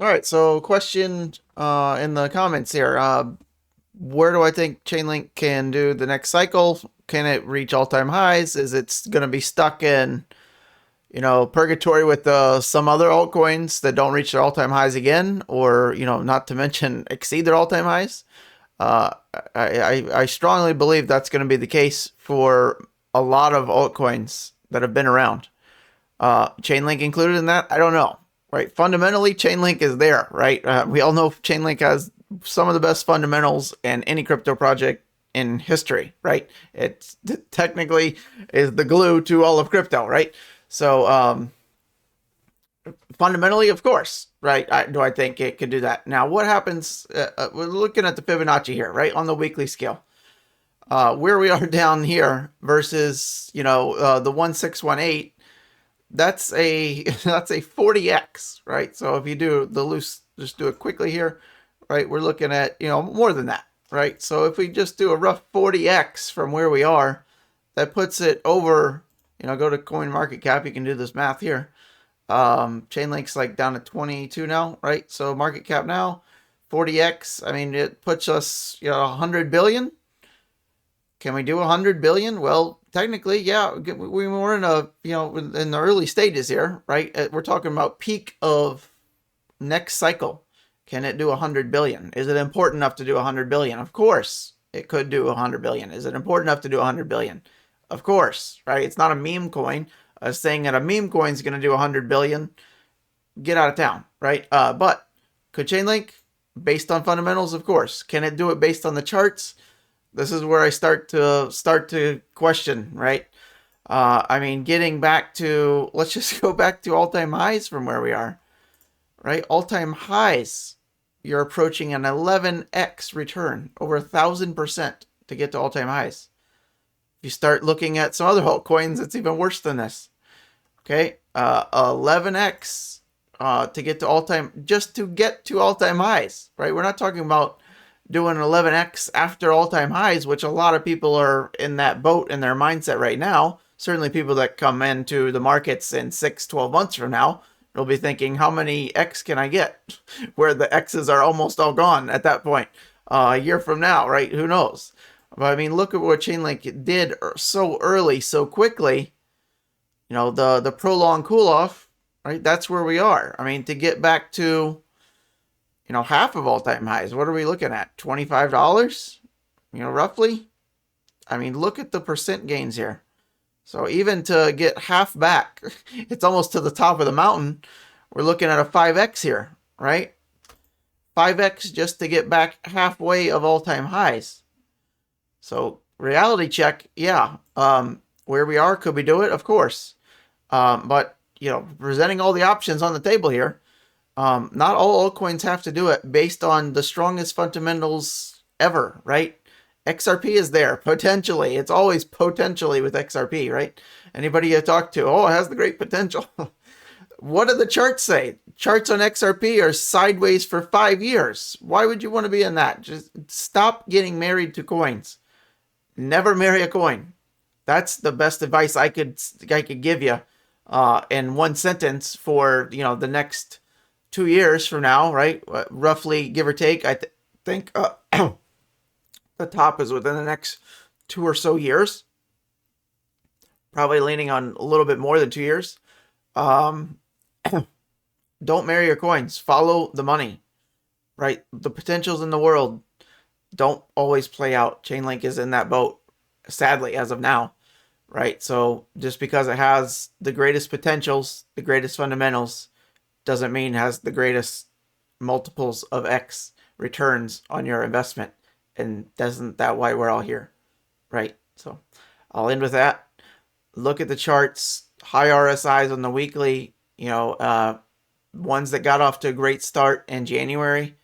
All right, so question in the comments here. Where do I think Chainlink can do the next cycle? Can it reach all-time highs? Is it going to be stuck in, purgatory with some other altcoins that don't reach their all-time highs again, or not to mention exceed their all-time highs? Uh, I strongly believe that's going to be the case for a lot of altcoins that have been around. Chainlink included in that? I don't know. Right? Fundamentally, Chainlink is there. Right? We all know Chainlink has some of the best fundamentals in any crypto project in history. Right? It technically is the glue to all of crypto. Right? So fundamentally, of course, right? Do I think it could do that? Now, what happens? We're looking at the Fibonacci here, right, on the weekly scale. Where we are down here versus the 1618. That's a that's a 40x, right? So if you do the loose, just do it quickly here, right? We're looking at more than that, right? So if we just do a rough 40x from where we are, that puts it over. Go to coin market cap. You can do this math here. Chainlink's like down to 22 now, right? So market cap now 40x. I mean, it puts us 100 billion. Can we do 100 billion? Well, technically, yeah, we were in in the early stages here, right? We're talking about peak of next cycle. Can it do 100 billion? Is it important enough to do 100 billion? Of course, it could do 100 billion. Is it important enough to do 100 billion? Of course, right? It's not a meme coin. Saying that a meme coin is going to do 100 billion, get out of town, right? But could Chainlink, based on fundamentals, of course. Can it do it based on the charts? This is where I start to question, right? I mean, getting back to, let's just go back to all-time highs from where we are, right? All-time highs, you're approaching an 11x return, over 1,000% to get to all-time highs. If you start looking at some other altcoins, it's even worse than this. Okay, 11x to get to all-time, just to get to all-time highs, right? We're not talking about doing 11x after all-time highs, which a lot of people are in that boat in their mindset right now. Certainly people that come into the markets in 6-12 months from now, they'll be thinking, how many X can I get? Where the X's are almost all gone at that point. A year from now, right? Who knows? But I mean, look at what Chainlink did so early, so quickly. The prolonged cool off, right? That's where we are. I mean, to get back to, half of all-time highs, what are we looking at? $25, roughly? I mean, look at the percent gains here. So even to get half back, it's almost to the top of the mountain. We're looking at a 5x here, right? 5x just to get back halfway of all-time highs. So reality check, yeah. Where we are, could we do it? Of course. But presenting all the options on the table here, not all altcoins have to do it based on the strongest fundamentals ever, right? XRP is there, potentially. It's always potentially with XRP, right? Anybody you talk to, oh, it has the great potential. What do the charts say? Charts on XRP are sideways for 5 years. Why would you want to be in that? Just stop getting married to coins. Never marry a coin. That's the best advice I could give you in one sentence for the next 2 years from now, right? Roughly, give or take. I think the top is within the next 2 or so years. Probably leaning on a little bit more than 2 years. Don't marry your coins. Follow the money, right? The potentials in the world don't always play out. Chainlink is in that boat, sadly, as of now, right? So just because it has the greatest potentials, the greatest fundamentals, doesn't mean it has the greatest multiples of X returns on your investment. And doesn't that why we're all here, right? So I'll end with that. Look at the charts, high RSIs on the weekly, ones that got off to a great start in January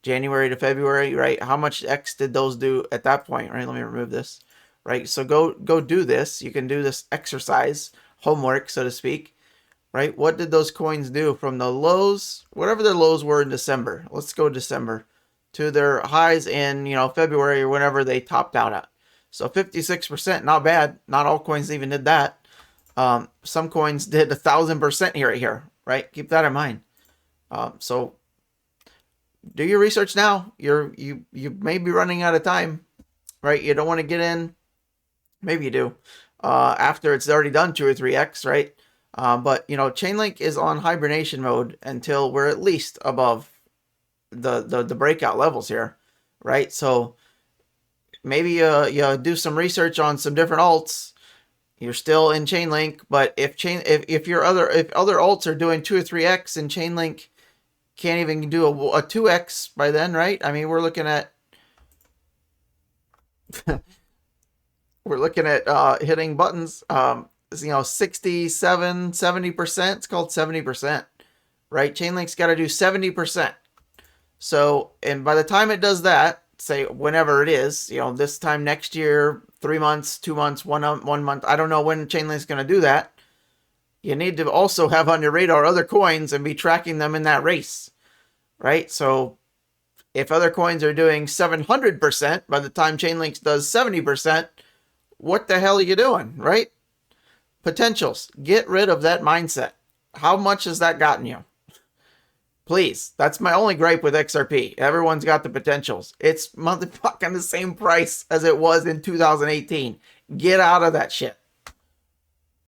to February, right? How much X did those do at that point, right? Let me remove this, right? So go do this. You can do this exercise, homework, so to speak, right? What did those coins do from the lows, whatever their lows were in December? Let's go December to their highs in, February or whenever they topped out at. So 56%, not bad. Not all coins even did that. Some coins did 1,000% here, right? Keep that in mind. So do your research now. You may be running out of time, right? You don't want to get in. Maybe you do after it's already done 2 or 3x, right? But Chainlink is on hibernation mode until we're at least above the breakout levels here, right? So maybe you do some research on some different alts. You're still in Chainlink, but if other alts are doing 2 or 3x and Chainlink can't even do a 2x by then, right? I mean, we're looking at hitting buttons, 67, 70%. It's called 70%, right? Chainlink's got to do 70%. So, and by the time it does that, say whenever it is, this time next year, 3 months, 2 months, 1 month, I don't know when Chainlink's going to do that. You need to also have on your radar other coins and be tracking them in that race, right? So if other coins are doing 700% by the time Chainlink does 70%, what the hell are you doing, right? Potentials. Get rid of that mindset. How much has that gotten you? Please. That's my only gripe with XRP. Everyone's got the potentials. It's motherfucking the same price as it was in 2018. Get out of that shit.